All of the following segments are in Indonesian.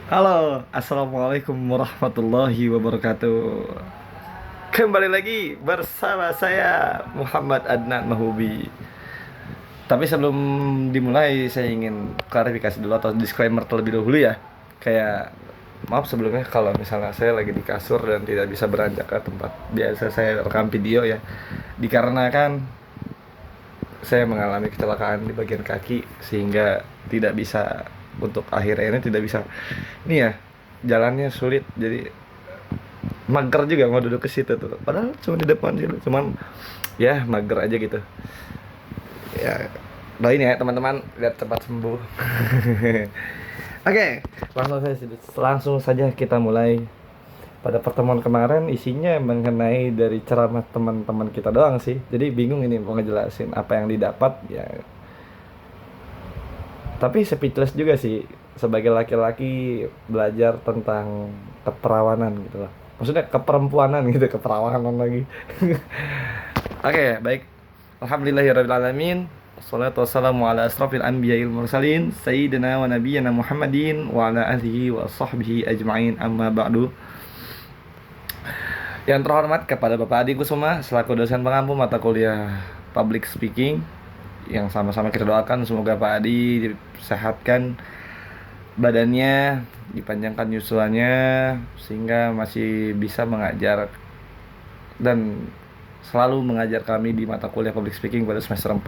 Halo, assalamualaikum warahmatullahi wabarakatuh. Kembali lagi bersama saya Muhammad Adnan Mahubi. Tapi sebelum dimulai, saya ingin klarifikasi dulu atau disclaimer terlebih dahulu ya. Kayak maaf sebelumnya kalau misalnya saya lagi di kasur dan tidak bisa beranjak ke tempat biasa saya rekam video ya. Dikarenakan saya mengalami kecelakaan di bagian kaki sehingga tidak bisa, untuk akhirnya ini tidak bisa ini ya, jalannya sulit, jadi mager juga mau duduk ke situ tuh, padahal cuma di depan gitu, cuman ya mager aja gitu ya. Doain ya teman-teman biar cepat sembuh. Oke, langsung saja kita mulai. Pada pertemuan kemarin isinya mengenai dari ceramah teman-teman kita doang sih, jadi bingung ini mau ngejelasin apa yang didapat ya. Tapi speechless juga sih sebagai laki-laki belajar tentang keperawanan gitu lah. Maksudnya keperempuanan gitu, keperawanan lagi. Oke, baik. Alhamdulillahirrahmanirrahim. Wassalatu wassalamu ala asrafil anbiya'il mursalin sayyidina wa nabiyyina Muhammadin wa ala alihi wa sahbihi ajma'in, amma ba'du. Yang terhormat kepada Bapak Adi Kusuma selaku dosen pengampu mata kuliah Public Speaking, yang sama-sama kita doakan semoga Pak Adi disehatkan badannya, dipanjangkan usianya sehingga masih bisa mengajar dan selalu mengajar kami di mata kuliah Public Speaking pada semester 4.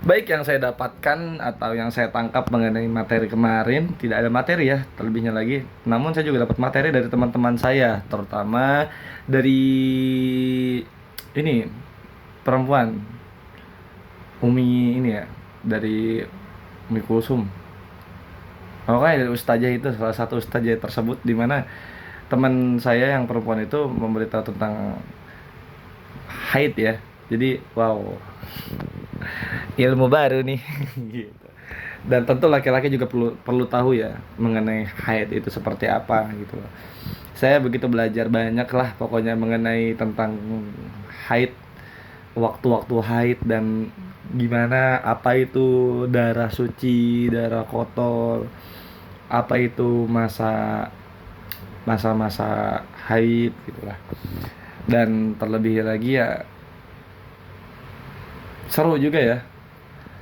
Baik, yang saya dapatkan atau yang saya tangkap mengenai materi kemarin, tidak ada materi ya terlebihnya lagi. Namun saya juga dapat materi dari teman-teman saya, terutama dari ini perempuan Umi ini ya, dari Umi Kulsum. Makanya dari ustazah itu, salah satu ustazah tersebut, di mana teman saya yang perempuan itu memberitahu tentang haid ya. Jadi wow, ilmu baru nih. Gitu. Dan tentu laki-laki juga perlu perlu tahu ya mengenai haid itu seperti apa gitu. Saya begitu belajar banyak lah pokoknya mengenai tentang haid, waktu-waktu haid, dan gimana, apa itu darah suci, darah kotor, apa itu masa-masa haid gitulah. Dan terlebih lagi ya seru juga ya.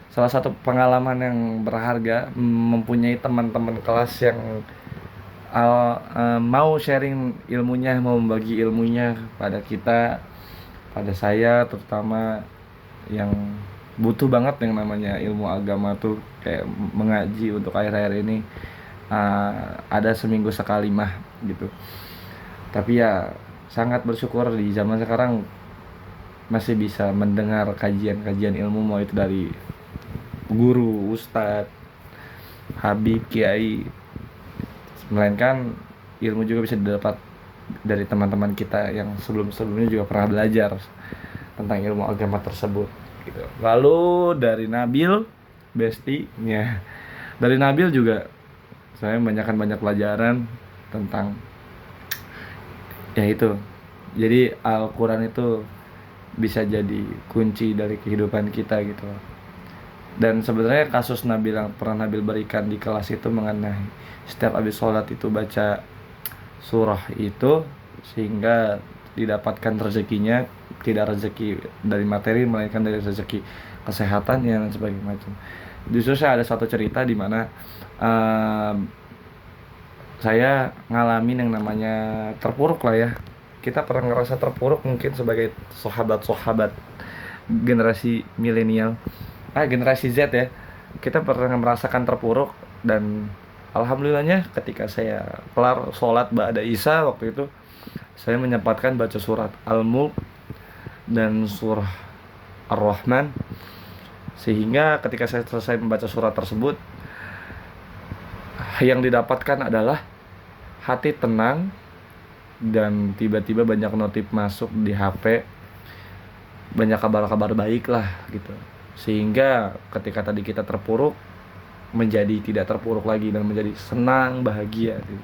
Salah satu pengalaman yang berharga mempunyai teman-teman kelas yang mau sharing ilmunya, mau membagi ilmunya pada kita, pada saya terutama, yang butuh banget yang namanya ilmu agama tuh, kayak mengaji untuk akhir-akhir ini. Ada seminggu sekali mah gitu. Tapi ya sangat bersyukur di zaman sekarang masih bisa mendengar kajian-kajian ilmu, mau itu dari guru, ustadz, habib, kiai, melainkan ilmu juga bisa didapat dari teman-teman kita yang sebelum-sebelumnya juga pernah belajar tentang ilmu agama tersebut gitu. Lalu dari Nabil Besti ya, dari Nabil juga saya banyak pelajaran tentang ya itu. Jadi Al-Quran itu bisa jadi kunci dari kehidupan kita gitu. Dan sebenarnya kasus Nabil yang pernah Nabil berikan di kelas itu mengenai setiap habis sholat itu baca surah itu sehingga didapatkan rezekinya, tidak rezeki dari materi melainkan dari rezeki kesehatan dan sebagainya macam. Justru saya ada satu cerita di mana saya ngalamin yang namanya terpuruk lah ya. Kita pernah ngerasa terpuruk mungkin sebagai sahabat-sahabat generasi milenial, generasi Z ya. Kita pernah merasakan terpuruk, dan alhamdulillahnya ketika saya kelar sholat ba'da isya waktu itu, saya menyempatkan baca surat Al-Mulk dan surah Ar-Rahman, sehingga ketika saya selesai membaca surat tersebut, yang didapatkan adalah hati tenang, dan tiba-tiba banyak notif masuk di HP, banyak kabar-kabar baik lah gitu, sehingga ketika tadi kita terpuruk menjadi tidak terpuruk lagi dan menjadi senang, bahagia gitu.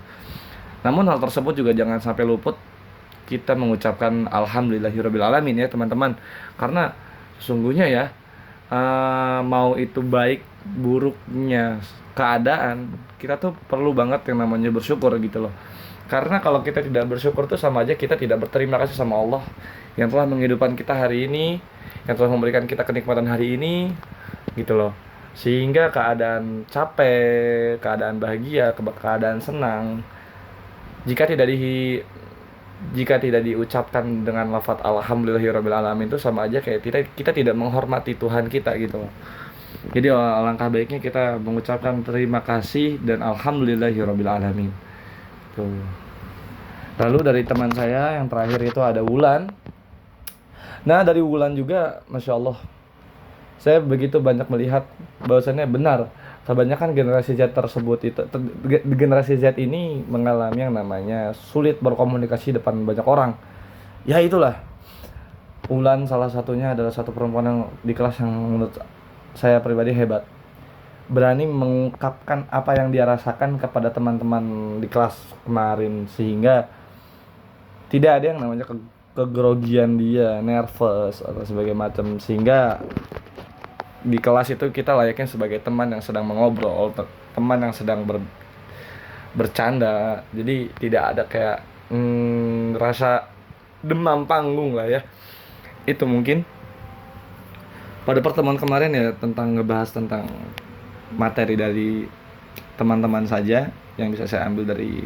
Namun hal tersebut juga jangan sampai luput kita mengucapkan alhamdulillahirabbil alamin ya teman-teman, karena sesungguhnya ya mau itu baik buruknya keadaan, kita tuh perlu banget yang namanya bersyukur gitu loh. Karena kalau kita tidak bersyukur tuh sama aja kita tidak berterima kasih sama Allah yang telah menghidupkan kita hari ini, yang telah memberikan kita kenikmatan hari ini gitu loh. Sehingga keadaan capek, keadaan bahagia, keadaan senang, jika tidak diucapkan dengan lafaz alhamdulillahirabbil alamin, itu sama aja kayak kita tidak menghormati Tuhan kita gitu loh. Jadi alangkah baiknya kita mengucapkan terima kasih dan alhamdulillahirabbil alamin. Tuh. Lalu dari teman saya yang terakhir itu ada Wulan. Nah, dari Wulan juga Masya Allah, saya begitu banyak melihat bahwasannya benar kebanyakan generasi Z tersebut itu generasi Z ini mengalami yang namanya sulit berkomunikasi depan banyak orang. Ya itulah, Ulan salah satunya adalah satu perempuan yang di kelas yang menurut saya pribadi hebat, berani mengungkapkan apa yang dia rasakan kepada teman-teman di kelas kemarin, sehingga tidak ada yang namanya kegrogian dia, nervous atau sebagai macam, sehingga di kelas itu kita layaknya sebagai teman yang sedang mengobrol, teman yang sedang bercanda. Jadi tidak ada kayak rasa demam panggung lah ya. Itu mungkin pada pertemuan kemarin ya, tentang ngebahas tentang materi dari teman-teman saja yang bisa saya ambil dari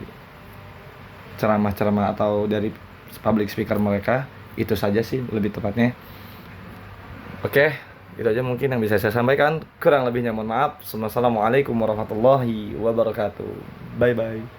ceramah-ceramah atau dari public speaker mereka. Itu saja sih lebih tepatnya. Oke, itu aja mungkin yang bisa saya sampaikan. Kurang lebihnya mohon maaf. Assalamualaikum warahmatullahi wabarakatuh. Bye bye.